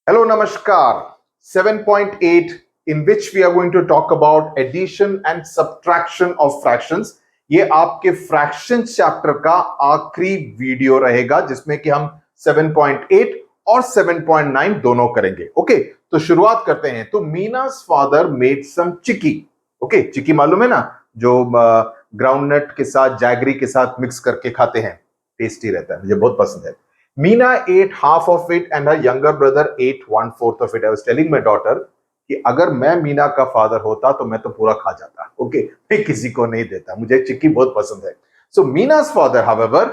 Hello, Namaskar. 7.8, in which we are going to talk about addition and subtraction of fractions. ये आपके fraction chapter का आखिरी video रहेगा जिसमें कि हम 7.8 और 7.9 दोनों करेंगे. ओके, तो शुरुआत करते हैं. तो मीना's father made some चिक्की. ओके, चिक्की मालूम है ना, जो ग्राउंडनट के साथ जैगरी के साथ मिक्स करके खाते हैं, टेस्टी रहता है, मुझे बहुत पसंद है. Meena ate half of it and her younger brother ate 1/4 of it. I was telling my daughter कि अगर मैं मीना का फादर होता तो मैं तो पूरा खा जाता. ओके, मैं किसी को नहीं देता, मुझे चिक्की बहुत पसंद है. सो मीना's father, however,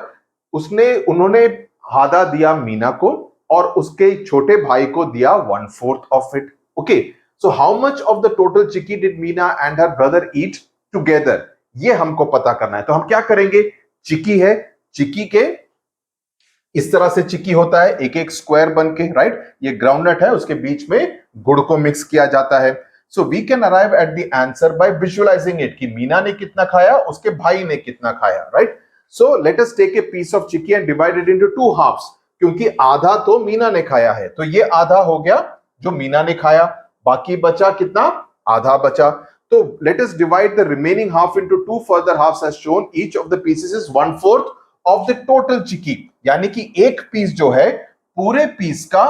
उन्होंने आधा दिया मीना को और उसके छोटे भाई को दिया 1/4 of it. Okay, so how much of the total chikki did Meena and her brother eat together, ये हमको पता करना है. तो हम क्या करेंगे, चिक्की है, चिक्की के इस तरह से चिक्की होता है, एक एक स्क्वायर बन के, राइट. ये ग्राउंडनट है, उसके बीच में गुड़ को मिक्स किया जाता है. So we can arrive at the answer by visualizing it कि मीना ने कितना खाया, उसके भाई ने कितना खाया, right. So let us take a piece of chikki and divide it into two halves, क्योंकि आधा तो मीना ने खाया है, तो ये आधा हो गया जो मीना ने खाया, बाकी बचा कितना, आधा बचा. तो let us divide the remaining half into two further halves as shown. Each of the pieces is 1/4 of the total chikki, यानी कि एक पीस जो है पूरे पीस का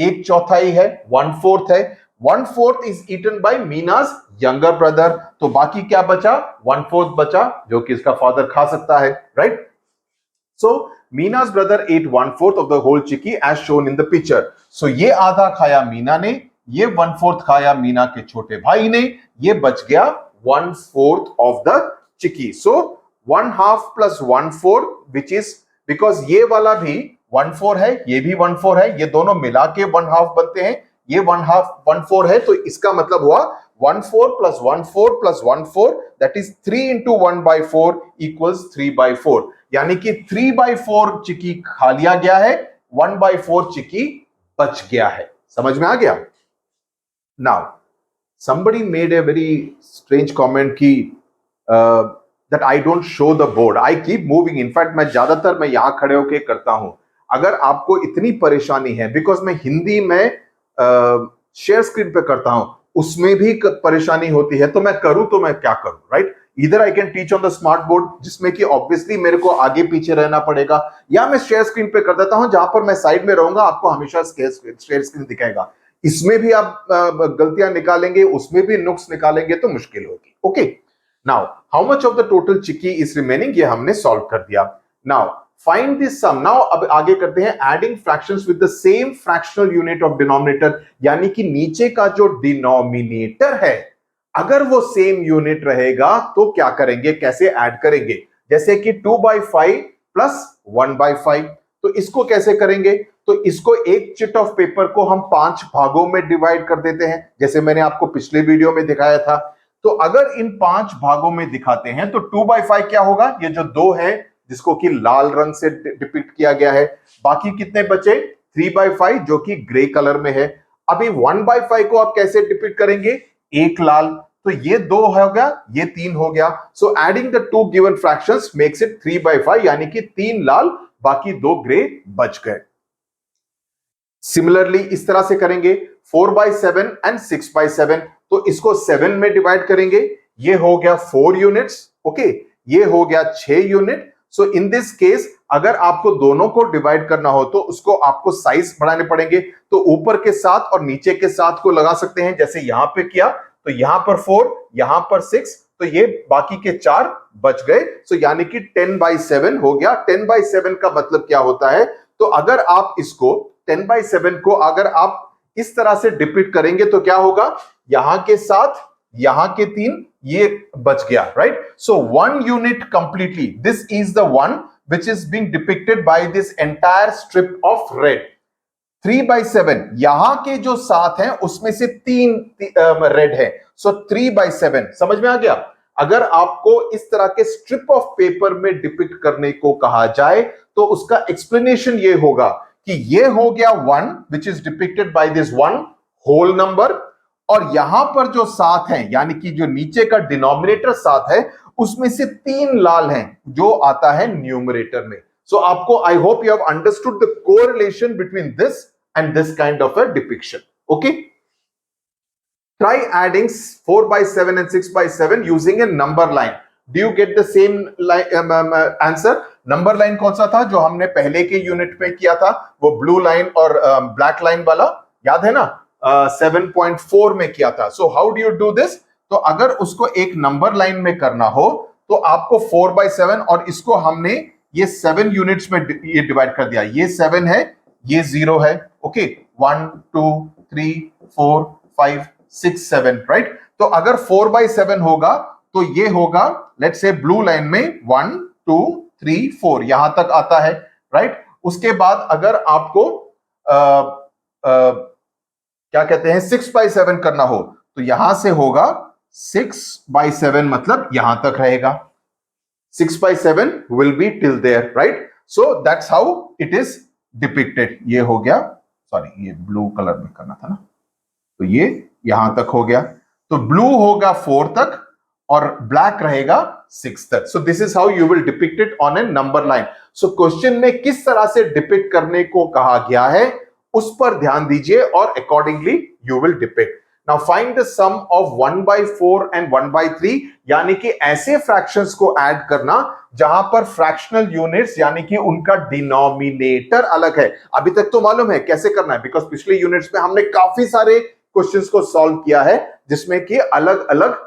एक चौथाई है, 1/4 है. 1/4 is eaten by Meena's younger brother, तो बाकी क्या बचा, 1/4 बचा जो कि इसका फादर खा सकता है, right. So मीना's brother ate 1/4 of the whole chicky as shown in the picture. So ये आधा खाया मीना ने, ये 1/4 खाया मीना के छोटे भाई ने, ये बच गया 1/4 of the chicky. So 1/2 plus 1/4 which is, because ये वाला भी 1/4 है, ये भी 1/4 है, ये दोनों मिला के 1/2 बनते हैं, ये 1/2 1/4 है, तो इसका मतलब हुआ 1/4 plus 1/4 plus 1/4, that is 3 into 1/4 equals 3/4, यानी कि 3/4 चिक्की खा लिया गया है, 1/4 चिक्की बच गया है. समझ में आ गया. Now somebody made a very strange comment कि that I don't show the board. I keep moving. In fact, मैं ज्यादातर मैं यहां खड़े होके करता हूं. अगर आपको इतनी परेशानी है, बिकॉज मैं हिंदी में शेयर स्क्रीन पे करता हूं, उसमें भी परेशानी होती है, तो मैं करूं तो मैं क्या करूं, राइट. इधर I can teach on the smart board, जिसमें कि ऑब्वियसली मेरे को आगे पीछे रहना पड़ेगा, या मैं शेयर स्क्रीन पे कर देता हूं जहां पर मैं साइड में रहूंगा, आपको हमेशा शेयर स्क्रीन दिखाएगा. इसमें भी आप गलतियां निकालेंगे, उसमें भी नुक्स निकालेंगे तो मुश्किल होगी. Okay, now how much of the total chikki is remaining, ये हमने सॉल्व कर दिया. now find this sum. now अब आगे करते हैं adding fractions with the same fractional unit of denominator, यानी कि नीचे का जो डिनोमिनेटर है अगर वो सेम यूनिट रहेगा तो क्या करेंगे, कैसे ऐड करेंगे. जैसे कि 2/5 प्लस 1/5, तो इसको कैसे करेंगे, तो इसको एक चिट ऑफ पेपर को हम 5 भागों में डिवाइड कर देते हैं, जैसे मैंने आपको पिछले वीडियो में दिखाया था. तो अगर इन 5 भागों में दिखाते हैं तो 2/5 क्या होगा, ये जो 2 है जिसको कि लाल रंग से डिपिक्ट किया गया है, बाकी कितने बचे, 3/5 जो कि ग्रे कलर में है. अभी 1/5 को आप कैसे डिपिक्ट करेंगे, एक लाल, तो ये 2 हो गया, ये 3 हो गया. So adding the two given fractions makes it 3/5, यानी कि 3 लाल बाकी 2 ग्रे बच गए. सिमिलरली इस तरह से करेंगे 4/7 एंड 6/7, तो इसको 7 में डिवाइड करेंगे, ये हो गया 4 यूनिट्स. ओके, ये हो गया 6 unit. So in this case अगर आपको दोनों को डिवाइड करना हो तो उसको आपको साइज बढ़ाने पड़ेंगे, तो ऊपर के साथ और नीचे के साथ को लगा सकते हैं, जैसे यहां पे किया, तो यहां पर 4, यहां पर 6, तो ये बाकी के 4 बच गए. सो यानी कि 10/7 हो गया. 10/7 का मतलब क्या होता है, तो अगर आप इसको 10/7 को अगर आप इस तरह से डिपिक्ट करेंगे तो क्या होगा, यहां के साथ यहां के 3, ये बच गया, right. So 1 unit completely, this is the one which is being depicted by this entire strip of red. 3/7, यहां के जो 7 हैं उसमें से 3 रेड है, सो 3/7. समझ में आ गया. अगर आपको इस तरह के स्ट्रिप ऑफ पेपर में डिपिक्ट करने को कहा जाए तो उसका एक्सप्लेनेशन ये होगा कि ये हो गया 1 which is depicted by this one whole number, और यहां पर जो 7 हैं, यानी कि जो नीचे का डिनोमिनेटर 7 है, उसमें से 3 लाल हैं जो आता है न्यूमरेटर में. सो आपको, I hope you have understood the correlation between this and this kind of a depiction. Okay. Try adding 4 by 7 and 6 by 7 using a number line. Do you get the same answer? Number line कौन सा था जो हमने पहले के unit में किया था? वो ब्लू लाइन और ब्लैक लाइन वाला, याद है ना? 7.4 में किया था. So how do you do this? तो अगर उसको एक नंबर लाइन में करना हो तो आपको 4 by 7 और इसको हमने ये 7 यूनिट्स में ये डिवाइड कर दिया. ये 7 है, ये 0 है. Okay, 1 2 3 4 5 6 7, right? तो अगर 4 by 7 होगा तो ये होगा, लेट्स से ब्लू लाइन में 1 2 3 4 यहां तक आता है, राइट? उसके बाद अगर आपको क्या कहते हैं 6 by 7 करना हो तो यहां से होगा 6 by 7, मतलब यहां तक रहेगा. 6 by 7 will be till there, right? So that's how it is depicted. ये हो गया, सॉरी ये ब्लू कलर में करना था ना, तो ये यहां तक हो गया. तो ब्लू होगा 4 तक और ब्लैक रहेगा 6 तक. सो this is how you will depict it on A number line. So question में किस तरह से डिपिक्ट करने को कहा गया है उस पर ध्यान दीजिए और accordingly you will depict. Now find the sum of 1 by 4 and 1 by 3, यानी कि ऐसे फ्रैक्शंस को ऐड करना जहां पर फ्रैक्शनल यूनिट्स यानी कि उनका डिनोमिनेटर अलग है. अभी तक तो मालूम है कैसे करना है, बिकॉज पिछले यूनिट्स में हमने काफी सारे क्वेश्चंस को सॉल्व किया है जिसमें कि अलग अलग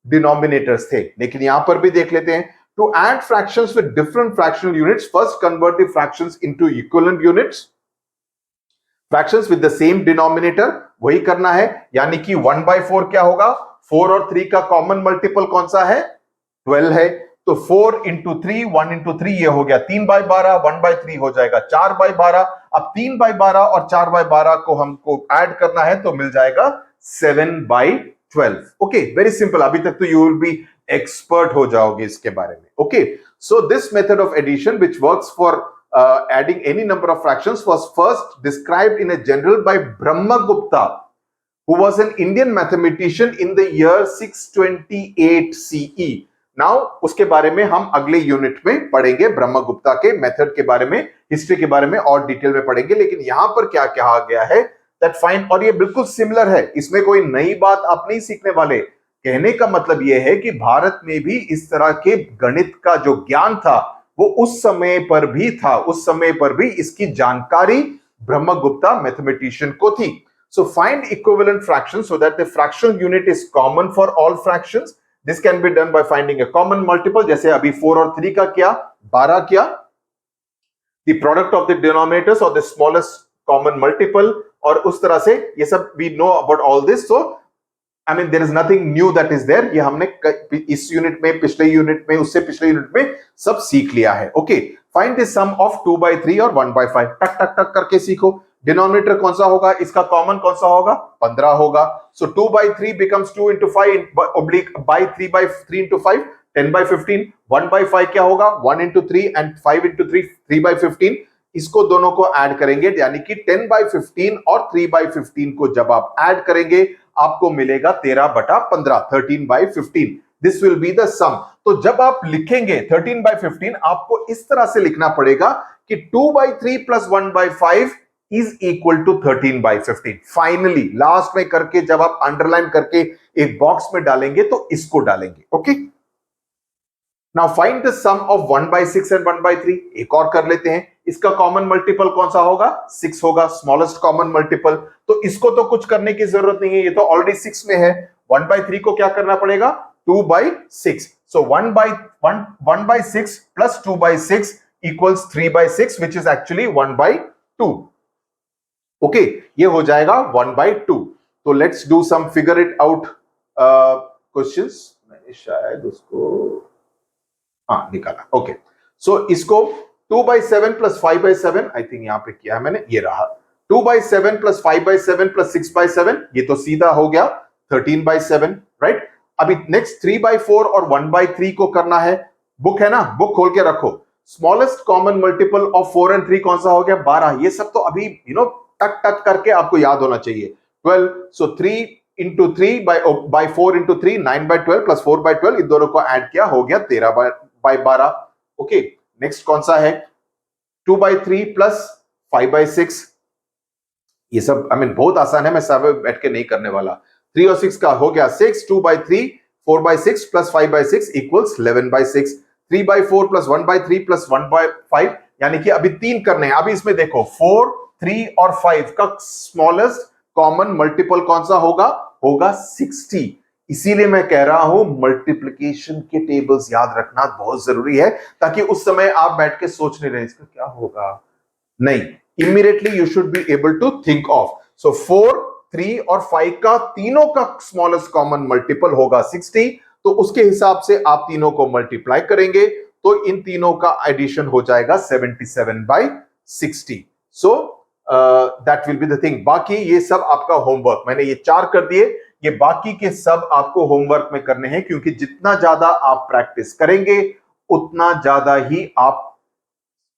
डिनोमिनेटर्स थे. लेकिन यहां पर भी देख लेते हैं. To add fractions with different fractional units, first convert the fractions into equivalent units. Fractions with the same denominator, वही करना है. यानी कि 1 by 4 क्या होगा? 4 और 3 का कॉमन मल्टीपल कौन सा है? 12 है. तो 4 into 3 1 into 3 ये हो गया 3 by 12, 1 by 3 हो जाएगा 4 by 12. अब 3 by 12 और 4 by 12 को हमको ऐड करना है तो मिल जाएगा 7 by 12. Okay, very simple. अभी तक तो यू विल बी एक्सपर्ट हो जाओगे इसके बारे में. Okay, so this method of addition which works for adding any number of fractions was first described in a general by Brahmagupta, who was an Indian mathematician in the year 628 CE. Now उसके बारे में हम अगले unit में पढ़ेंगे. ब्रह्मगुप्ता के method के बारे में, हिस्ट्री के बारे में और डिटेल में पढ़ेंगे. लेकिन यहां पर क्या कहा गया है दैट फाइंड, और ये बिल्कुल सिमिलर है, इसमें कोई नई बात आप नहीं सीखने वाले. कहने का मतलब यह है कि भारत में भी इस तरह के गणित का जो ज्ञान था वो उस समय पर भी था, उस समय पर भी इसकी जानकारी ब्रह्मगुप्ता मैथमेटिशियन को थी. So find equivalent fraction so that the fractional unit is common for all fractions. This can be done by finding a common multiple. जैसे अभी 4 और 3 का किया, 12 किया. The product of the denominators और द स्मॉलेस्ट कॉमन मल्टीपल, और उस तरह से ये सब we know about all this. So I mean, there is nothing new that is there. ये हमने इस यूनिट में, पिछले यूनिट में, उससे पिछले यूनिट में सब सीख लिया है. Okay, find the sum of 2 by 3 और 1 by 5. टक टक टक करके सीखो. डिनोमिनेटर कौन सा होगा, इसका कॉमन कौन सा होगा? 15 होगा. सो 2 by 3 becomes 2 into 5 oblique by 3 by 3 into 5, 10 by 15. 1 by 5 क्या होगा? 1 into 3 and 5 into 3, 3 by 15. इसको दोनों को ऐड करेंगे, यानी कि 10 by 15 और 3 by 15 को जब आप ऐड करेंगे आपको मिलेगा 13/15, 13 by 15. This will be the sum. तो जब आप लिखेंगे 13 by 15, आपको इस तरह से लिखना पड़ेगा कि 2 by 3 plus 1 by 5 is equal to 13 by 15. Finally last में करके जब आप अंडरलाइन करके एक बॉक्स में डालेंगे तो इसको डालेंगे. Okay, now find the sum of 1 by 6 and 1 by 3. एक और कर लेते हैं. इसका कॉमन मल्टीपल कौन सा होगा? 6 होगा, स्मॉलेस्ट कॉमन मल्टीपल. तो इसको तो कुछ करने की जरूरत नहीं है, ये तो ऑलरेडी 6 में है. 1 by 3 को क्या करना पड़ेगा? 2 by 6. So 1 by 6 plus 2 by 6 equals 3 by 6, which is actually 1 by 2. Okay, ये हो जाएगा 1 by 2. तो let's do some figure it out questions. मैंने शायद उसको निकाला. ओके, सो इसको 2 by 7 plus 5 by 7, I think यहां पे किया है मैंने, ये रहा. 2 by 7 plus 5 by 7 plus 6 by 7, ये तो सीधा हो गया 13 by 7, राइट? अभी नेक्स्ट 3 by 4 और 1 by 3 को करना है. बुक है ना, बुक खोल के रखो. Smallest common multiple of 4 and 3 कौन सा हो गया? 12. ये सब तो अभी टक टक करके आपको याद होना चाहिए. 12. सो 3 into 3 by 4 into 3, 9 by 12 plus 4 by 12, इन दोनों को ऐड किया, हो गया 13 by 12. ओके, नेक्स्ट कौन सा है? 2 by 3 plus 5 by 6. ये सब आई मीन बहुत आसान है, मैं सब बैठ के नहीं करने वाला। 3 और 6 का हो गया 6, 2/3, 4/6 प्लस 5/6 इक्वल्स 11/6, 3/4 प्लस 1/3 प्लस 1/5, यानी कि अभी 3 करने हैं। अभी इसमें देखो 4, 3 और 5 का स्मॉलेस्ट कॉमन मल्टीपल कौन सा होगा? होगा 60। इसीलिए मैं कह रहा हूं मल्टीप्लिकेशन के टेबल्स याद रखना बहुत जरूरी है, ताकि उस समय आप बैठ के सोच नहीं रहे इसका क्या होगा, नहीं, immediately you should be able to think of. So 4, 3 और 5 का तीनों का स्मॉलेस्ट कॉमन मल्टीपल होगा 60, तो उसके हिसाब से आप तीनों को मल्टीप्लाई करेंगे तो इन तीनों का एडिशन हो जाएगा 77/60। So that will be the thing. बाकी ये सब आपका होमवर्क, मैंने ये 4 कर दिए, ये बाकी के सब आपको होमवर्क में करने हैं, क्योंकि जितना ज्यादा आप प्रैक्टिस करेंगे उतना ज्यादा ही आप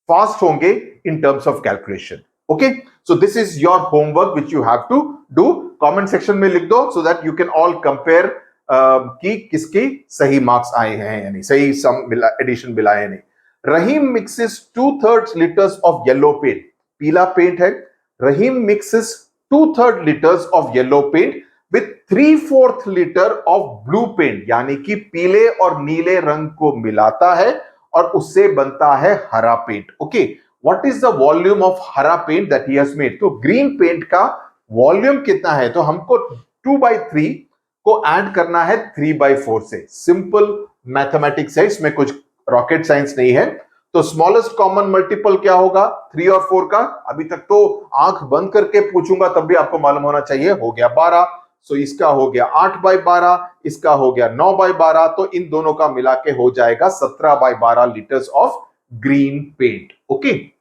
फास्ट होंगे in terms of calculation. Okay, so this is your homework which you have to do. Comment section में लिख दो so that you can all compare कि किसके सही मार्क्स आए हैं यानी सही सम एडिशन बिल आए नहीं। रहीम mixes 2/3 liters of yellow paint, पीला पेंट है। रहीम mixes 2/3 liters of yellow paint with 3/4 liter of blue paint, यानी कि पीले और नीले रंग को मिलाता है और उससे बनता है हरा paint. Okay, what is the volume of हरा paint that he has made? तो ग्रीन पेंट का वॉल्यूम कितना है? तो हमको 2/3 को ऐड करना है 3/4 से। सिंपल मैथमेटिक्स है, इसमें कुछ रॉकेट साइंस नहीं है। तो स्मॉलेस्ट कॉमन मल्टीपल क्या होगा 3 और 4 का? अभी तक तो आंख बंद करके पूछूंगा तब भी आपको मालूम होना चाहिए, हो गया 12। सो इसका हो गया 8/12, इसका हो गया 9/12, तो इन दोनों का मिला के हो जाएगा 17/12 litres of green paint. Okay,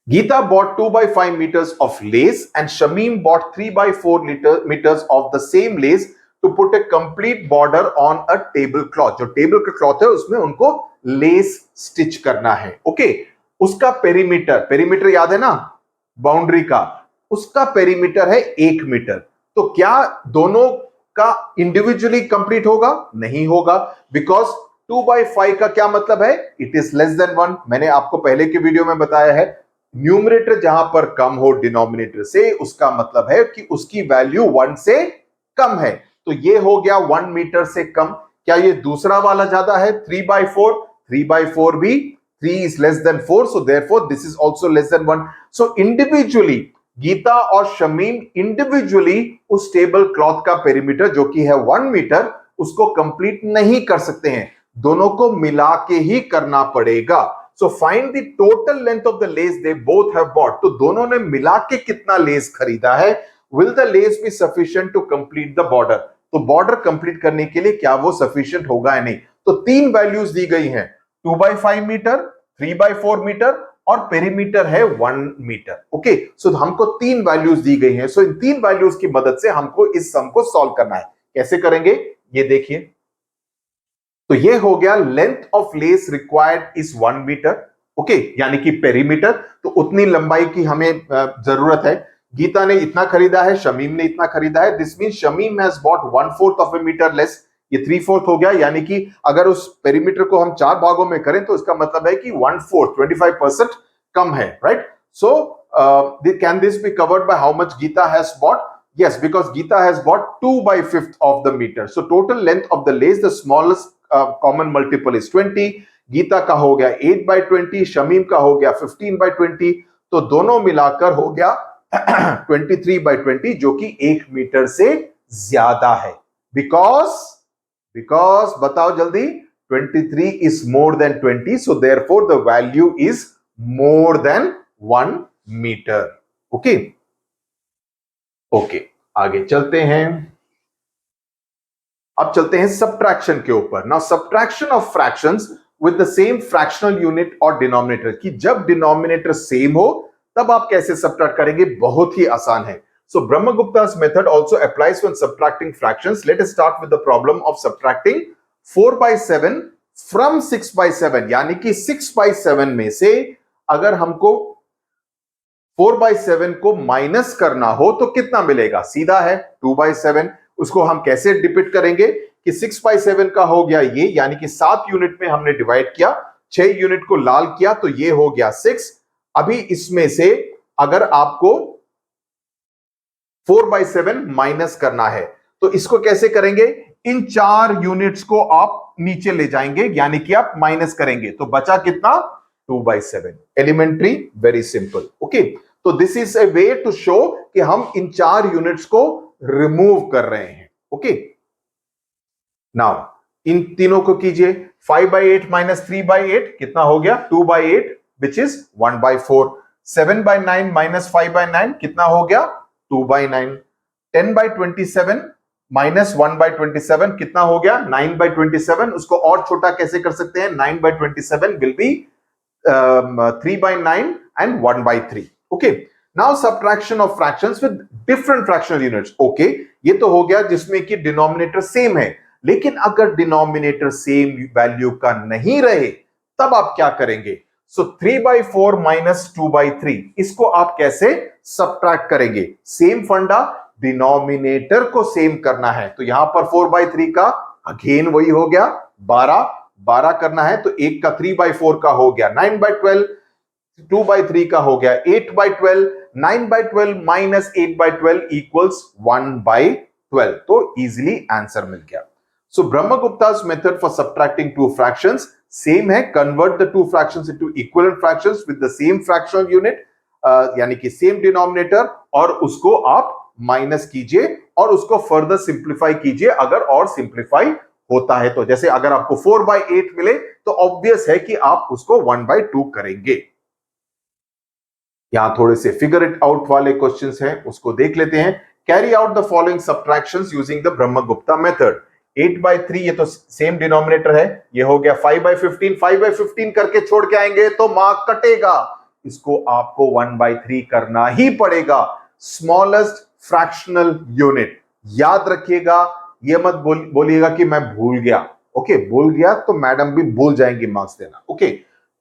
Geeta bought 2/5 meters of lace and Shamim bought 3/4 meters of the same lace to put a complete border on a tablecloth. जो टेबल का क्लॉथ है उसमें उनको लेस स्टिच करना है। ओके, उसका perimeter, perimeter याद है ना बाउंड्री का, उसका पेरीमीटर है 1 मीटर। तो क्या दोनों का इंडिविजुअली कंप्लीट होगा? नहीं होगा, बिकॉज 2/5 का क्या मतलब है? It is less than 1। मैंने आपको पहले के वीडियो में बताया है, न्यूमरेटर जहां पर कम हो डिनोमिनेटर से, उसका मतलब है कि उसकी वैल्यू 1 से कम है। तो ये हो गया 1 मीटर से कम। क्या ये दूसरा वाला ज्यादा है 3/4? 3/4 भी 3 is less than 4, so therefore this is also less than 1. So individually Gita और शमीम इंडिविजुअली उस टेबल क्लॉथ का पेरीमीटर जो कि है 1 मीटर उसको कंप्लीट नहीं कर सकते हैं, दोनों को मिला के ही करना पड़ेगा। So find the total length of the lace they both have bought. तो दोनों ने मिला के कितना लेस खरीदा है? Will the lace be sufficient to complete the border? तो बॉर्डर कंप्लीट करने के लिए क्या वो सफिशिएंट होगा या नहीं? तो 3 वैल्यूज दी गई हैं, 2/5 मीटर, 3/4 मीटर और पेरीमीटर है 1 मीटर। ओके, सो हमको 3 वैल्यूज दी गई हैं। सो इन 3 वैल्यूज की मदद से हमको इस सम को सॉल्व करना है। कैसे करेंगे ये देखिए। तो ये हो गया length of lace required is 1 metre. Okay, यानी कि पेरीमीटर, तो उतनी लंबाई की हमें जरूरत है। गीता ने इतना खरीदा है, शमीम ने इतना खरीदा है। This mean Shamim has bought 1/4 of a metre less, ये 3/4 हो गया। यानी कि अगर उस पेरीमीटर को हम 4 भागों में करें तो इसका मतलब है कि 1/4 25% कम है, right? So can this be covered by how much Geeta has bought? Yes, because Geeta has bought 2/5 of the meter. So total length of the lace, the smallest common multiple is 20. Gita का हो गया 8/20, शमीम का हो गया 15/20, तो दोनों मिलाकर हो गया 23/20, जो कि 1 मीटर से ज्यादा है। Because बताओ जल्दी, 23 is more than 20, so therefore the value is more than 1 meter. Okay. Okay, आगे चलते हैं। अब चलते हैं सब्ट्रैक्शन के ऊपर। Now subtraction of fractions with the same fractional unit और डिनोमिनेटर, कि जब डिनोमिनेटर सेम हो तब आप कैसे सब्ट्रैक्ट करेंगे? बहुत ही आसान है। So Brahmagupta's method also applies when subtracting fractions. Let us start with the problem of subtracting 4/7 from 6/7, यानी कि 6/7 में से अगर हमको 4/7 को माइनस करना हो तो कितना मिलेगा? सीधा है 2/7। उसको हम कैसे डिपिक्ट करेंगे कि 6/7 का हो गया ये, यानी कि 7 यूनिट में हमने डिवाइड किया, 6 यूनिट को लाल किया, तो ये हो गया 6। अभी इसमें से अगर आपको 4/7 माइनस करना है। तो इसको कैसे करेंगे? इन 4 यूनिट्स को आप नीचे ले जाएंगे, यानी कि आप माइनस करेंगे, तो बचा कितना? 2/7। Elementary, very simple. ओके, तो this is a way to show कि हम इन 4 यूनिट्स को रिमूव कर रहे हैं। ओके, नाउ इन तीनों को कीजिए। 5/8 माइनस 3/8 कितना हो गया? 2/8 विच इज 1/4। 7/9 माइनस 5/9 कितना हो गया? 2/9। 10/27 माइनस 1/27 कितना हो गया? 9/27। उसको और छोटा कैसे कर सकते हैं? 9/27 will be 3/9 and 1/3. Okay, now subtraction of fractions with different fractional units. Okay, ये तो हो गया जिसमें कि डिनोमिनेटर सेम है, लेकिन अगर डिनोमिनेटर सेम वैल्यू का नहीं रहे तब आप क्या करेंगे? सो 3/4 माइनस 2/3, इसको आप कैसे सब्ट्रैक्ट करेंगे? सेम फंडा, डिनोमिनेटर को सेम करना है, तो यहां पर 4/3 का अगेन वही हो गया 12 करना है, तो एक का 3/4 का हो गया 9/12, 2/3 का हो गया 8/12, 9/12 माइनस 8/12 इक्वल्स 1/12। तो इजीली आंसर मिल गया। So Brahmagupta's method for subtracting two fractions same है। Convert the two fractions into equivalent fractions with the same fractional unit, यानी कि सेम डिनोमिनेटर, और उसको आप माइनस कीजिए और उसको फर्दर सिंप्लीफाई कीजिए अगर और सिंप्लीफाई होता है तो। जैसे अगर आपको 4/8 मिले तो ऑब्वियस है कि आप उसको 1/2 करेंगे। यहां थोड़े से फिगर इट आउट वाले क्वेश्चंस हैं, उसको देख लेते हैं। Carry out the following subtractions using the Brahmagupta method. 8/3 ये तो सेम डिनोमिनेटर है, ये हो गया 5/15। 5/15 करके छोड़ के आएंगे तो मार्क कटेगा, इसको आपको 1/3 करना ही पड़ेगा। स्मॉलेस्ट फ्रैक्शनल यूनिट याद रखिएगा, ये मत बोलिएगा कि मैं भूल गया। ओके, भूल गया तो मैडम भी भूल जाएंगी मार्क्स देना। Okay,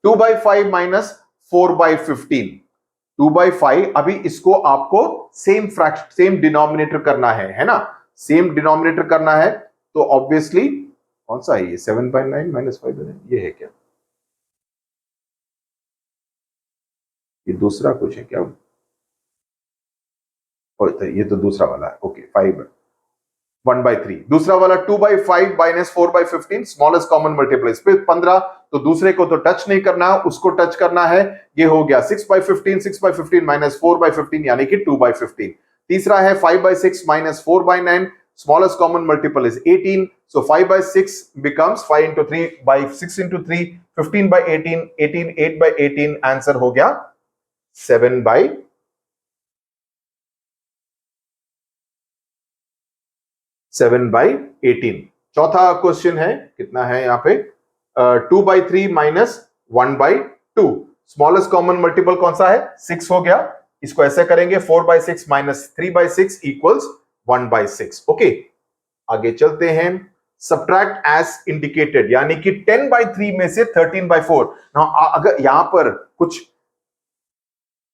2/5 minus 4/15, 2/5। अभी इसको आपको सेम डिनोमिनेटर करना है ना? सेम डिनोमिनेटर करना है, तो ऑब्वियसली कौन सा है ये? 7/9 माइनस 5/9 ये है क्या? ये दूसरा कुछ है क्या? ये तो दूसरा वाला है। ओके, 1/3। दूसरा वाला 2/5 माइनस 4/15, स्मॉलेस्ट कॉमन मल्टीपल इस पे 15, तो दूसरे को तो टच नहीं करना, उसको टच करना है। ये हो गया 6/15, 6/15 माइनस 4/15 यानी कि 2/15। तीसरा है 5/6 minus 4/9, smallest common multiple is 18, so 5/6 becomes 5 into 3 by 6 into 3, 15/18, 18, 8/18, answer हो गया 7/18। चौथा क्वेश्चन है, कितना है यहाँ पे? 2/3 माइनस 1/2, स्मॉलेस्ट कॉमन मल्टीपल कौन सा है? 6 हो गया। इसको ऐसे करेंगे 4/6 माइनस 3/6 इक्वल्स 1/6। ओके, आगे चलते हैं। सब्ट्रैक्ट एज इंडिकेटेड, यानी कि 10/3 में से 13/4। अगर यहां पर कुछ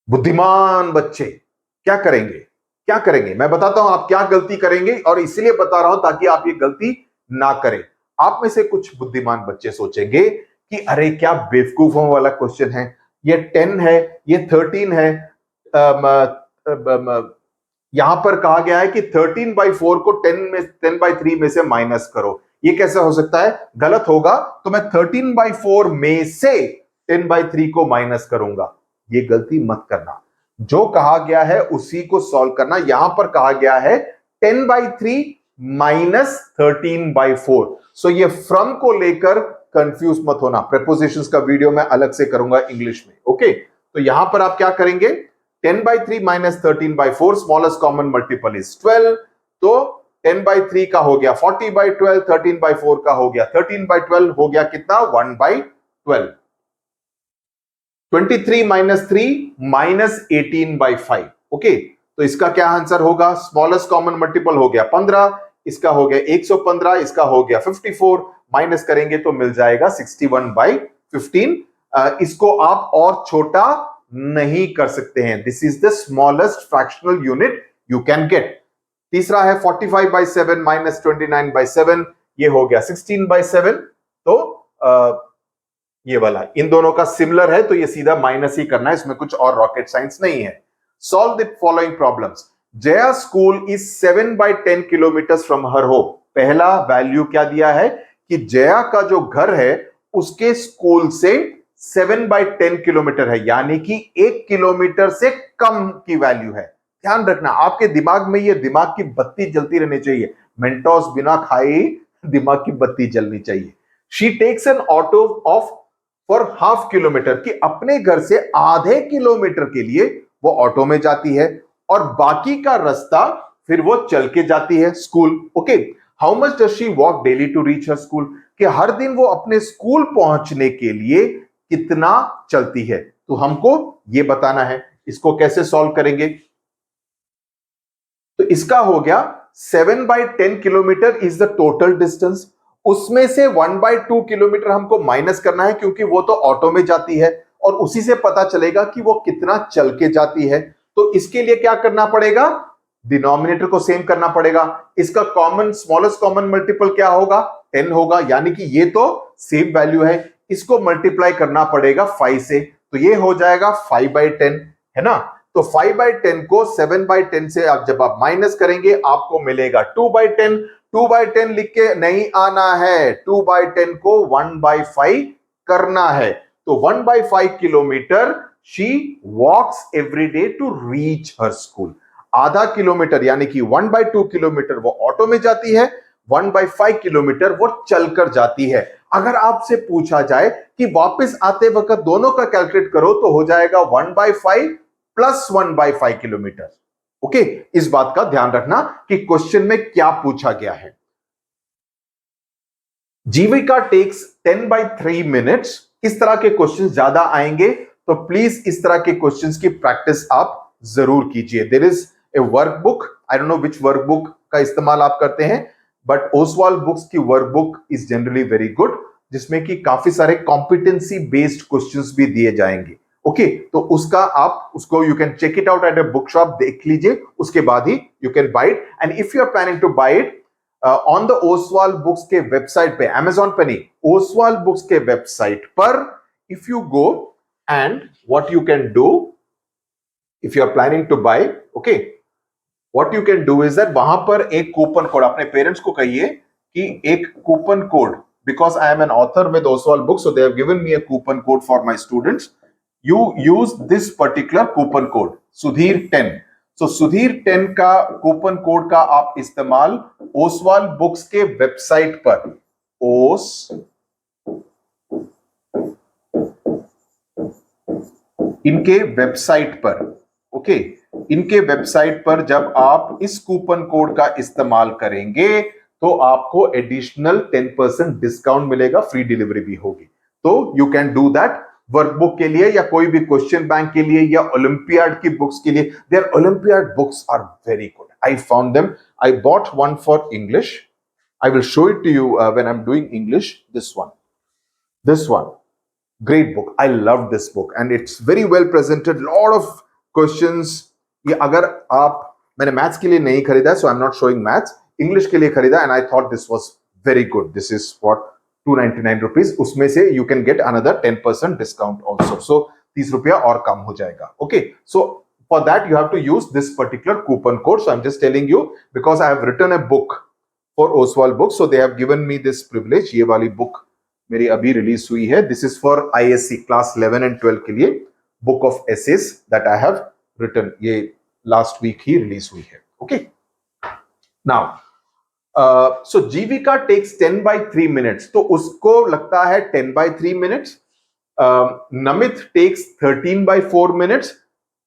बुद्धिमान बच्चे क्या करेंगे? क्या करेंगे मैं बताता हूं आप क्या गलती करेंगे, और इसलिए बता रहा हूं ताकि आप ये गलती ना करें। आप में से कुछ बुद्धिमान बच्चे सोचेंगे कि अरे क्या बेवकूफों वाला क्वेश्चन है, ये 10 है, ये 13 है, यहां पर कहा गया है कि 13/4 को 10/3 में से माइनस करो। ये कैसे हो सकता है? गलत होगा, तो मैं 13/4 में से 10/3 को माइनस करूंगा। ये गलती मत करना, जो कहा गया है उसी को सॉल्व करना। यहां पर कहा गया है 10/3 माइनस 13/4। सो ये फ्रॉम को लेकर कंफ्यूज मत होना, प्रेपोजिशंस का वीडियो मैं अलग से करूंगा इंग्लिश में। ओके, तो यहां पर आप क्या करेंगे? 10/3 minus 13/4, smallest common multiple is 12, तो 10/3 का हो गया 40/12, 13/4 का हो गया 13/12, हो गया कितना? 1/12। 23 माइनस 3 माइनस 18/5। ओके, तो इसका क्या आंसर होगा? स्मॉलेस्ट कॉमन मल्टीपल हो गया 15, इसका हो गया 115, इसका हो गया 54, माइनस करेंगे तो मिल जाएगा 61/15। इसको आप और छोटा नहीं कर सकते हैं। This is the smallest fractional unit you can get. तीसरा है 45/7 माइनस 29/7, ये हो गया 16/7। तो ये वाला इन दोनों का सिमिलर है, तो ये सीधा माइनस ही करना है, इसमें कुछ और रॉकेट साइंस नहीं है। Solve the following problems. Jaya school is 7/10 kilometre from her home. पहला वैल्यू क्या दिया है कि जया का जो घर है उसके स्कूल से 7/10 किलोमीटर है, यानी कि 1 किलोमीटर से कम की वैल्यू है। ध्यान रखना, आपके दिमाग में ये दिमाग की बत्ती जलती रहनी चाहिए। मेंटोस बिना खाए दिमाग की बत्ती जलनी चाहिए। She takes an auto of for half kilometre, कि अपने घर से आधे किलोमीटर के लिए वो ऑटो में जाती है और बाकी का रास्ता फिर वो चल के जाती है school. Okay, how much does she walk daily to reach her school, कि हर दिन वो अपने स्कूल पहुंचने के लिए कितना चलती है, तो हमको ये बताना है। इसको कैसे सॉल्व करेंगे? तो इसका हो गया 7/10 kilometre is the total distance, उसमें से 1/2 किलोमीटर हमको माइनस करना है क्योंकि वो तो ऑटो में जाती है और उसी से पता चलेगा कि वो कितना चल के जाती है। तो इसके लिए क्या करना पड़ेगा? डिनोमिनेटर को सेम करना पड़ेगा। इसका कॉमन स्मॉलेस्ट कॉमन मल्टीपल क्या होगा? 10 होगा, यानी कि ये तो सेम वैल्यू है, इसको मल्टीप्लाई करना पड़ेगा 5 से, तो ये हो जाएगा 5/10, है ना। तो 5/10 को 7/10 से आप जब आप माइनस करेंगे आपको मिलेगा 2/10। 2/10 लिख के नहीं आना है, 2/10 को 1/5 करना है। तो 1/5 kilometre she walks every day to reach her school. आधा किलोमीटर यानी कि 1/2 किलोमीटर वो ऑटो में जाती है, 1/5 किलोमीटर वो चलकर जाती है। अगर आपसे पूछा जाए कि वापस आते वक्त दोनों का कैलकुलेट करो तो हो जाएगा 1/5 प्लस 1/5 किलोमीटर। ओके, इस बात का ध्यान रखना कि क्वेश्चन में क्या पूछा गया है। जीविका टेक्स 10/3 मिनट्स। इस तरह के क्वेश्चन ज्यादा आएंगे तो प्लीज इस तरह के क्वेश्चंस की प्रैक्टिस आप जरूर कीजिए। There is a workbook, I don't know which workbook का इस्तेमाल आप करते हैं, बट ओसवाल बुक्स की workbook is generally very good, जिसमें कि काफी सारे कॉम्पिटेंसी बेस्ड क्वेश्चंस भी दिए जाएंगे। ओके, तो उसका आप उसको you can check it out at a book shop, देख लीजिए, उसके बाद ही you can buy it. And if you are planning to buy it on the Oswal books के वेबसाइट पे, अमेजॉन पे नहीं, ओसवाल बुक्स के वेबसाइट पर, if you go and what you can do, if you are planning to buy, okay, what you can do is that वहां पर एक coupon code, अपने पेरेंट्स को कहिए कि एक coupon code, because I am an author with Oswald Books, so they have given me a coupon code for my students. You use this particular coupon code, Sudhir 10. So Sudhir 10 का coupon code का आप इस्तेमाल Oswal books के website पर, इनके website पर, okay, इनके website पर जब आप इस कूपन कोड का इस्तेमाल करेंगे तो आपको एडिशनल 10% डिस्काउंट मिलेगा, फ्री डिलीवरी भी होगी। तो you can do that workbook के लिए या कोई भी क्वेश्चन बैंक के लिए या ओलंपियाड की बुक्स के लिए। There olympiad books are very good, I found them, I bought one for English, I will show it to you when I am doing English. This one great book, I love this book and it's very well presented, lot of questions। ये अगर आप, मैंने maths के लिए नहीं खरीदा है, so I'm not showing maths, English के लिए खरीदा and I thought this was very good। this is for 299 rupees, उसमें से you can get another 10% discount also, so 30 रुपया और कम हो जाएगा। okay, so for that you have to use this particular coupon code, so I'm just telling you because I have written a book for Oswald Books, so they have given me this privilege। ये वाली book मेरी अभी release हुई है, this is for ISC class 11 and 12 के लिए, book of essays that I have written, ये last week ही रिलीज हुई है। Okay, now so Jeevika takes 10/3 minutes, तो उसको लगता है 10/3 मिनट्स। नमित टेक्स 13/4 मिनट्स,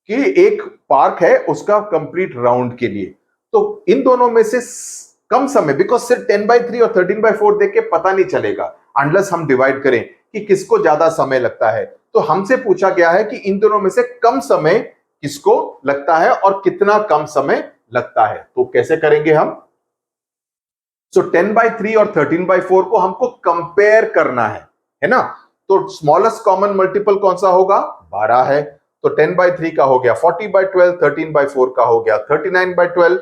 कि एक पार्क है उसका कंप्लीट राउंड के लिए। तो इन दोनों में से कम समय, बिकॉज सिर्फ 10/3 और 13/4 देख के पता नहीं चलेगा अनलेस हम डिवाइड करें कि किसको ज्यादा समय लगता है। तो हमसे पूछा गया है कि इन दोनों में से कम समय किसको लगता है और कितना कम समय लगता है, तो कैसे करेंगे हम? सो 10/3 और 13/4 को हमको कंपेयर करना है ना। तो स्मॉलेस्ट कॉमन मल्टीपल कौन सा होगा? 12 है, तो 10/3 का हो गया 40/12, 13/4 का हो गया 39/12।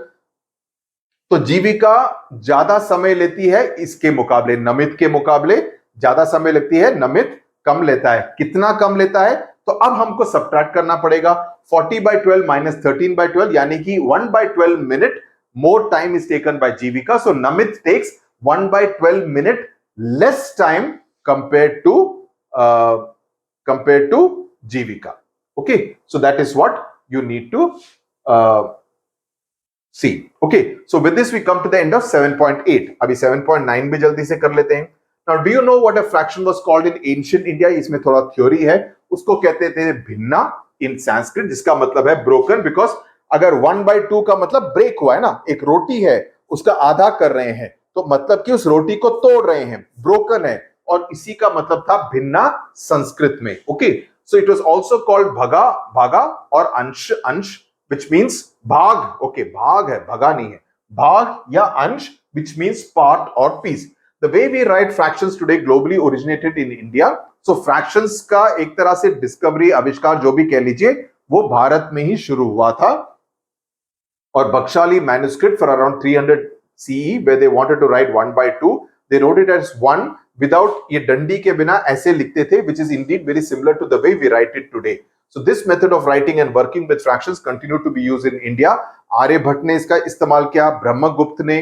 तो जीविका ज्यादा समय लेती है इसके मुकाबले, नमित के मुकाबले ज्यादा समय लगती है, नमित कम लेता है। कितना कम लेता है? तो अब हमको सब्ट्रैक्ट करना पड़ेगा 40/12 माइनस 13/12, यानी कि 1/12 minute more time is taken by Jeevika. So Namit takes 1/12 minute less time compared to Jeevika. Okay, so that is what you need to see. Okay, so with this we come to the end of 7.8. अभी 7.9 भी जल्दी से कर लेते हैं. Now do you know what a fraction was called in ancient India? इसमें थोड़ा theory है. उसको कहते थे भिन्ना in Sanskrit, जिसका मतलब है broken, because अगर 1/2 का मतलब ब्रेक हुआ है ना, एक रोटी है उसका आधा कर रहे हैं, तो मतलब कि उस रोटी को तोड़ रहे हैं, ब्रोकन है, और इसी का मतलब था भिन्ना संस्कृत में. Okay, so it was also called भगा, भागा, और अंश, अंश which means भाग. ओके, भाग है, भगा नहीं है, भाग या अंश which means part or piece. The way we write fractions today globally originated in India. So fractions का एक तरह से डिस्कवरी, आविष्कार, जो भी कह लीजिए, वो भारत में ही शुरू हुआ था. और बख्शाली manuscript for around 300 CE where they wanted to write 1/2, they wrote it as 1 without, ये डंडी के बिना ऐसे लिखते थे, which is indeed very similar to the way we write it today. So this method of writing and working with fractions continue to be used in India. Aryabhata ने इसका इस्तेमाल किया, ब्रह्मगुप्त ने,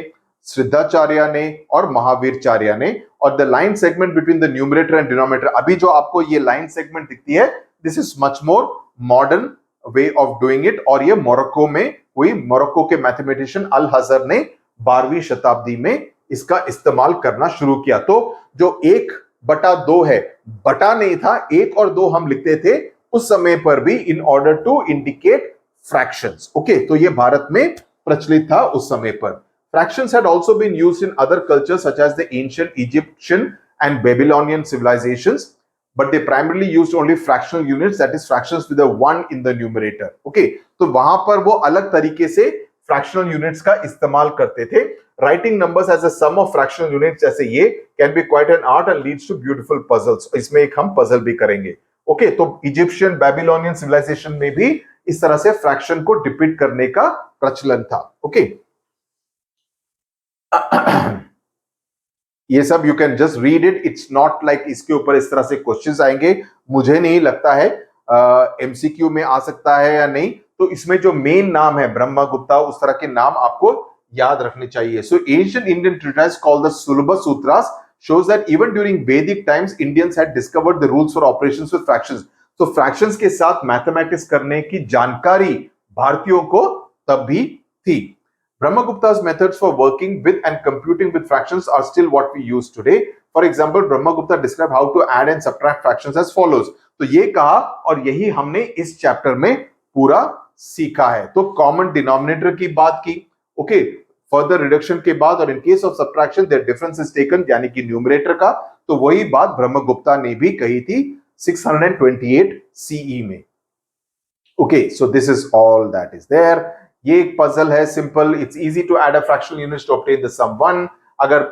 सिद्धाचार्य ने और महावीरचार्य ने. और the line segment between the numerator and denominator, अभी जो आपको ये line segment दिखती है, this is much more modern way of doing it. और ये मोरक्को में हुई. मोरक्को के मैथमेटिशियन अल हजर ने 12वीं शताब्दी में इसका इस्तेमाल करना शुरू किया. तो जो 1/2 है, बटा नहीं था, 1 और 2 हम लिखते थे उस समय पर भी in order to indicate fractions. Okay, तो ये भारत में प्रचलित था उस समय पर. Fractions had also been used in other cultures such as the ancient Egyptian and Babylonian civilisations, but they primarily used only fractional units, that is fractions with a 1 in the numerator. Okay, तो वहां पर वो अलग तरीके से fractional units का इस्तेमाल करते थे. Writing numbers as a sum of fractional units जैसे ये can be quite an art and leads to beautiful puzzles. इसमें एक हम puzzle भी करेंगे. Okay, तो इजिप्शियन बैबिलोनियन सिविलाइजेशन में भी इस तरह से फ्रैक्शन को डिपिक्ट करने का प्रचलन था. ओके, ये सब you can just read it. It's not like इसके ऊपर इस तरह से क्वेश्चंस आएंगे, मुझे नहीं लगता है. एमसीक्यू में आ सकता है या नहीं. तो इसमें जो मेन नाम है ब्रह्मगुप्ता, उस तरह के नाम आपको याद रखने चाहिए. So ancient Indian treatise called the Sulba Sutras shows that even during Vedic times Indians had discovered the rules for operations with fractions. So fractions के साथ मैथमेटिक्स करने की जानकारी भारतीयों को तब भी थी. Brahmagupta's methods for working with and computing with fractions are still what we use today. For example, Brahmagupta described how to add and subtract fractions as follows. तो ये कहा और यही हमने इस चैप्टर में पूरा सीखा है. तो कॉमन डिनोमिनेटर की बात की. ओके, फर्दर रिडक्शन के बाद और in case of subtraction there difference is taken, यानी कि न्यूमरेटर का. तो वही बात ब्रह्मगुप्ता ने भी कही थी 628 सीई में. Okay, so this is all that is there. ये एक पजल है, simple. It's easy to add a fractional units to obtain the sum 1. अगर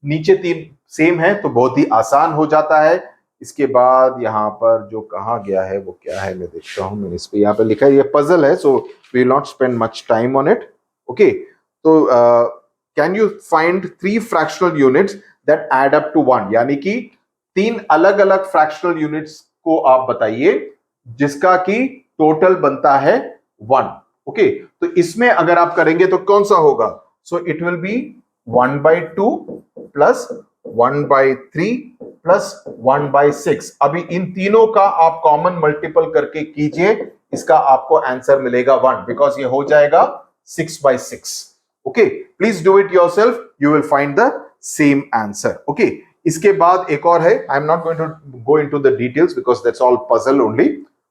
नीचे 3 सेम है तो बहुत ही आसान हो जाता है. इसके बाद यहाँ पर जो कहा गया है वो क्या है, मैं देखता हूं. मैंने इस पे यहाँ पे लिखा है, ये पजल है, so we will not spend much time on it. Okay, तो can you find 3 fractional units that add up to 1, यानी कि 3 अलग अलग फ्रैक्शनल यूनिट्स को आप बताइए जिसका कि टोटल बनता है 1. ओके, तो इसमें अगर आप करेंगे तो कौन सा होगा? So it will be 1/2 plus 1/3 plus 1/6. अभी इन तीनों का आप कॉमन मल्टीपल करके कीजिए, इसका आपको आंसर मिलेगा 1, बिकॉज ये हो जाएगा 6/6. Okay, please do it yourself. You will find the same answer. Okay, इसके बाद एक और है. I am not going to go into the details because that's all puzzle only.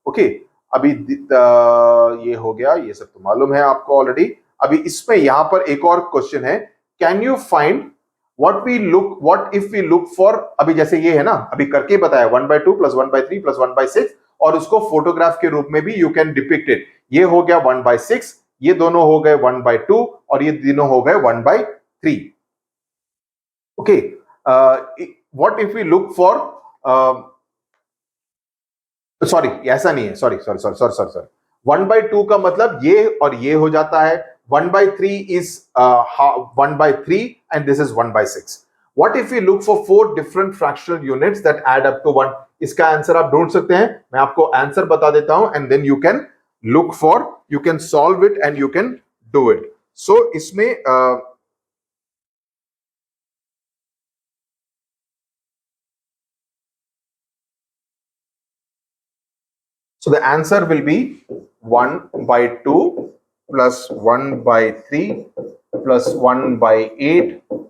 Okay, अभी ये हो गया, ये सब तो मालूम है आपको ऑलरेडी. अभी इसमें यहां पर एक और क्वेश्चन है. Can you find what if we look for, अभी जैसे ये है ना, अभी करके बताया 1/2 प्लस 1/3 प्लस 1/6, और उसको फोटोग्राफ के रूप में भी you can depict it. ये हो गया 1/6, ये दोनों हो गए 1/2 और ये तीनों हो गए 1/3. Okay, what if we look for, sorry ऐसा नहीं है, सॉरी 1/2 का मतलब ये और ये हो जाता है. 1/3 is 1/3 and this is 1/6. What if we look for 4 different fractional units that add up to 1? इसका आंसर आप ढूंढ सकते हैं, मैं आपको आंसर बता देता हूं and then you can look for, you can solve it and you can do it. So इसमें so the answer will be 1 by 2 plus 1 by 3 plus 1 by 8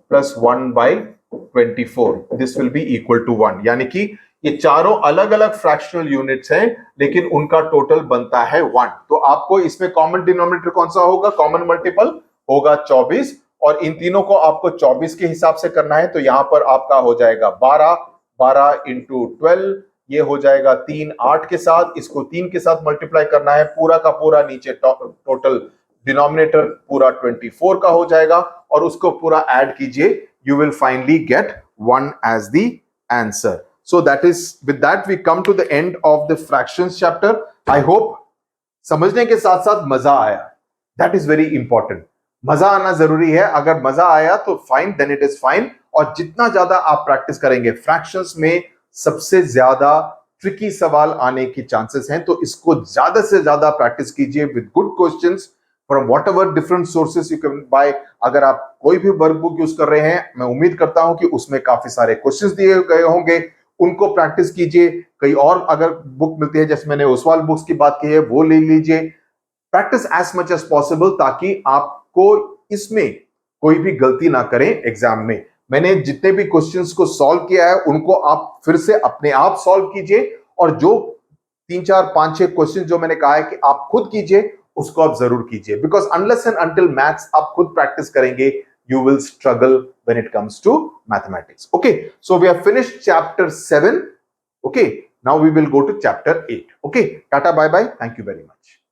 plus 1 by 24. This will be equal to 1. यानी कि ये चारों अलग अलग fractional units हैं लेकिन उनका टोटल बनता है 1. तो आपको इसमें कॉमन डिनोमिनेटर कौन सा होगा? कॉमन मल्टीपल होगा 24 और इन तीनों को आपको 24 के हिसाब से करना है. तो यहां पर आपका हो जाएगा 12, 12 इंटू 12, ये हो जाएगा 3 8 के साथ, इसको 3 के साथ मल्टीप्लाई करना है, पूरा का पूरा नीचे टोटल डिनोमिनेटर पूरा 24 का हो जाएगा और उसको पूरा ऐड कीजिए, you will finally get 1 as the answer. So that is, with that we come to the end of the fractions chapter. I hope समझने के साथ साथ मजा आया. That is very important. मजा आना जरूरी है. अगर मजा आया तो fine, then it is fine. और जितना ज्यादा आप प्रैक्टिस करेंगे, फ्रैक्शंस में सबसे ज्यादा ट्रिकी सवाल आने की चांसेस हैं, तो इसको ज्यादा से ज्यादा प्रैक्टिस कीजिए with good questions from whatever different sources you can bye. अगर आप कोई भी वर्कबुक यूज कर रहे हैं, मैं उम्मीद करता हूं कि उसमें काफी सारे क्वेश्चंस दिए गए होंगे, उनको प्रैक्टिस कीजिए. कई और अगर बुक मिलती है, जैसे मैंने ओसवाल बुक्स की बात की है, वो ले लीजिए. Practice as much as possible ताकि आपको इसमें कोई भी गलती ना करें एग्जाम में. मैंने जितने भी क्वेश्चंस को सॉल्व किया है उनको आप फिर से अपने आप सॉल्व कीजिए और जो 3 4 5 6 क्वेश्चन जो मैंने कहा है कि आप खुद कीजिए, उसको आप जरूर कीजिए. Because unless and until maths आप खुद प्रैक्टिस करेंगे, you will struggle when it comes to mathematics. Okay, so we have finished chapter 7. Okay, now we will go to chapter 8. Okay, tata, bye bye, thank you very much.